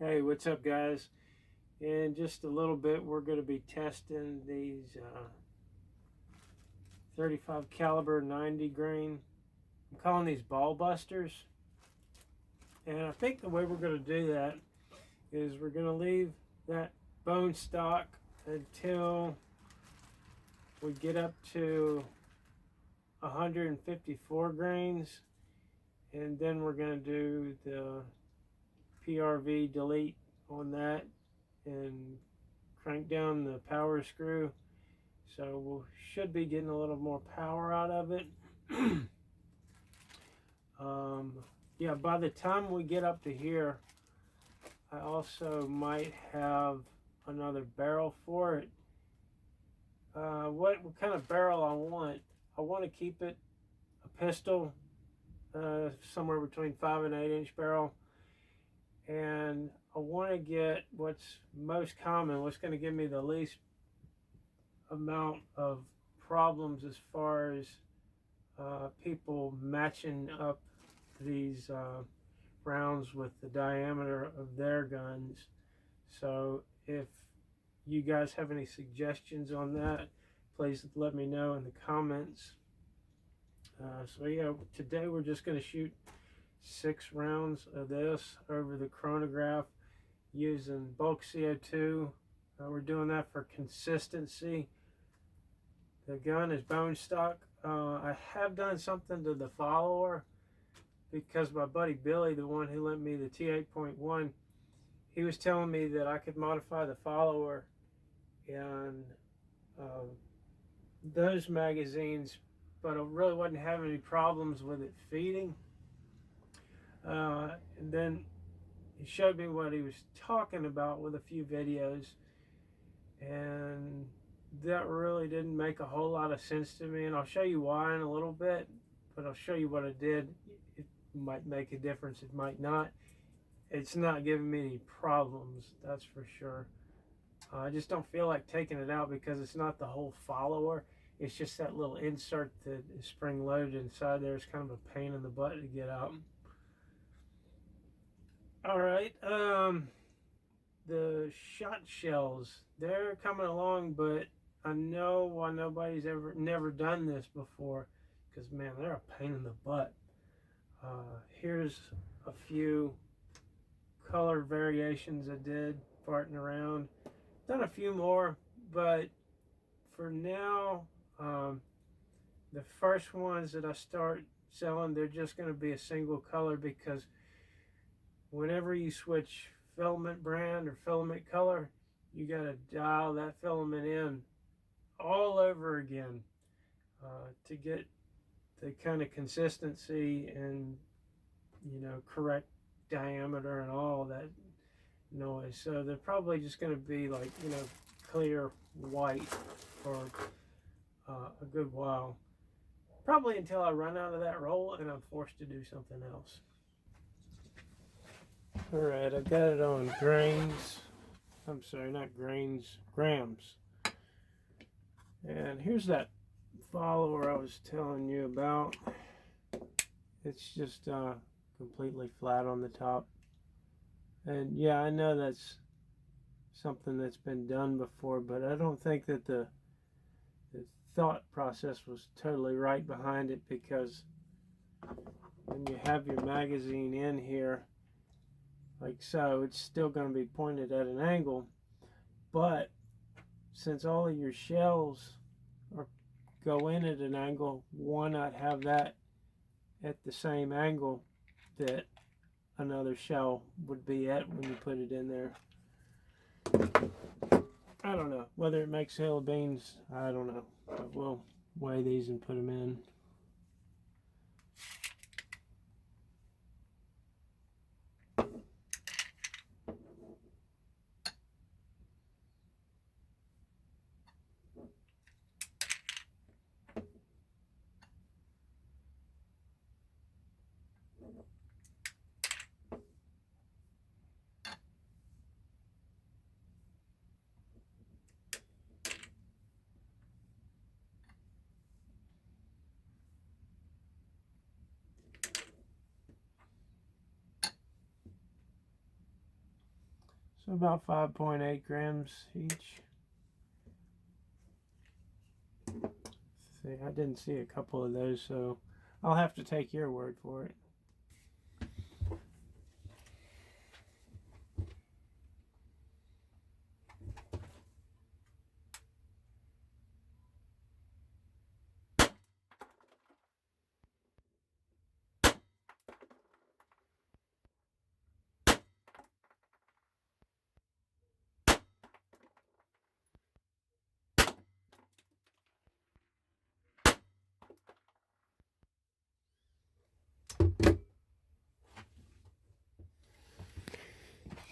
Hey, what's up, guys? In just a little bit, we're going to be testing these 35 caliber 90 grain. I'm calling these ball busters. And I think the way we're going to do that is we're going to leave that bone stock until we get up to 154 grains. And then we're going to do the PRV delete on that and crank down the power screw, so we should be getting a little more power out of it. Yeah, by the time we get up to here, I also might have another barrel for it. What kind of barrel I want to keep it a pistol, somewhere between 5 and 8 inch barrel, and I want to get what's most common, what's going to give me the least amount of problems as far as people matching up these rounds with the diameter of their guns. So if you guys have any suggestions on that, please let me know in the comments. So yeah, today we're just going to shoot 6 rounds of this over the chronograph using bulk CO2. We're doing that for consistency. The gun is bone stock. I have done something to the follower because my buddy Billy, the one who lent me the T8.1, he was telling me that I could modify the follower and those magazines, but I really wasn't having any problems with it feeding. And then he showed me what he was talking about with a few videos, and that really didn't make a whole lot of sense to me, and I'll show you why in a little bit, but I'll show you what I did. It might make a difference, it might not. It's not giving me any problems, that's for sure. I just don't feel like taking it out because it's not the whole follower. It's just that little insert that is spring loaded inside there. It's kind of a pain in the butt to get out. All right, the shot shells, they're coming along, but I know why nobody's never done this before, because man, they're a pain in the butt. Here's a few color variations I did farting around. Done a few more, but for now, the first ones that I start selling, they're just going to be a single color, because whenever you switch filament brand or filament color, you got to dial that filament in all over again to get the kind of consistency and, you know, correct diameter and all that noise. So they're probably just going to be like, you know, clear white for a good while, probably until I run out of that roll and I'm forced to do something else. All right, I got it on grains. I'm sorry, not grains, grams. And here's that follower I was telling you about. It's just completely flat on the top. And yeah, I know that's something that's been done before, but I don't think that the thought process was totally right behind it, because when you have your magazine in here, like so, it's still going to be pointed at an angle, but since all of your shells go in at an angle, why not have that at the same angle that another shell would be at when you put it in there? I don't know. Whether it makes hill of beans, I don't know. But we'll weigh these and put them in. So about 5.8 grams each. See, I didn't see a couple of those, so I'll have to take your word for it.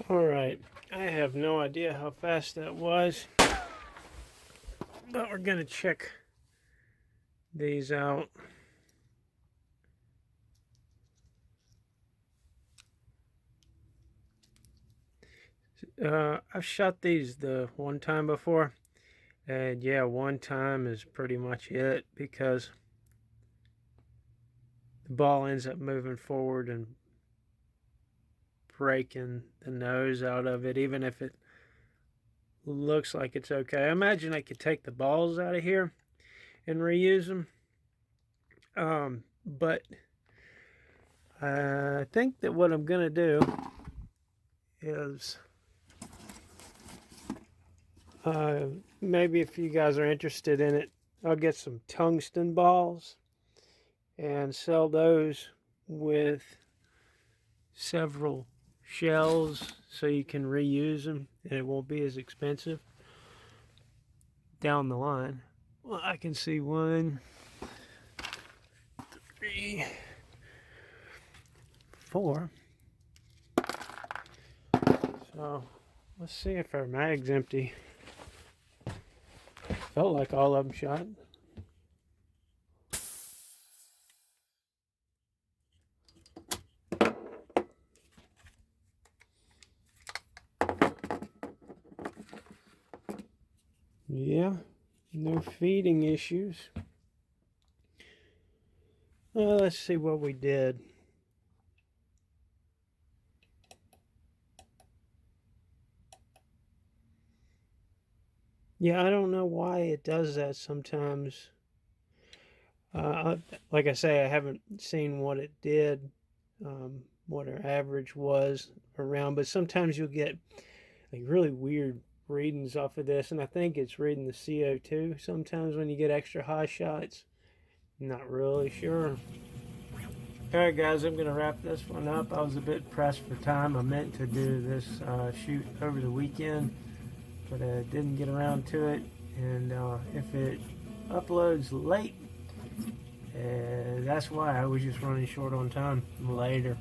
Alright, I have no idea how fast that was, but we're going to check these out. I've shot these the one time before, and yeah, one time is pretty much it, because the ball ends up moving forward and breaking the nose out of it, even if it looks like it's okay. I imagine I could take the balls out of here and reuse them, but I think that what I'm gonna do is maybe if you guys are interested in it, I'll get some tungsten balls and sell those with several shells so you can reuse them and it won't be as expensive down the line. Well, I can see 1, 3, 4. So let's see if our mag's empty. Felt like all of them shot. Yeah, no feeding issues. Let's see what we did. Yeah, I don't know why it does that sometimes. Like I say, I haven't seen what it did, what our average was around, but sometimes you'll get like really weird readings off of this, and I think it's reading the CO2 sometimes when you get extra high shots. Not really sure. Alright guys, I'm going to wrap this one up. I was a bit pressed for time. I meant to do this shoot over the weekend, but I didn't get around to it. And if it uploads late, that's why I was just running short on time later.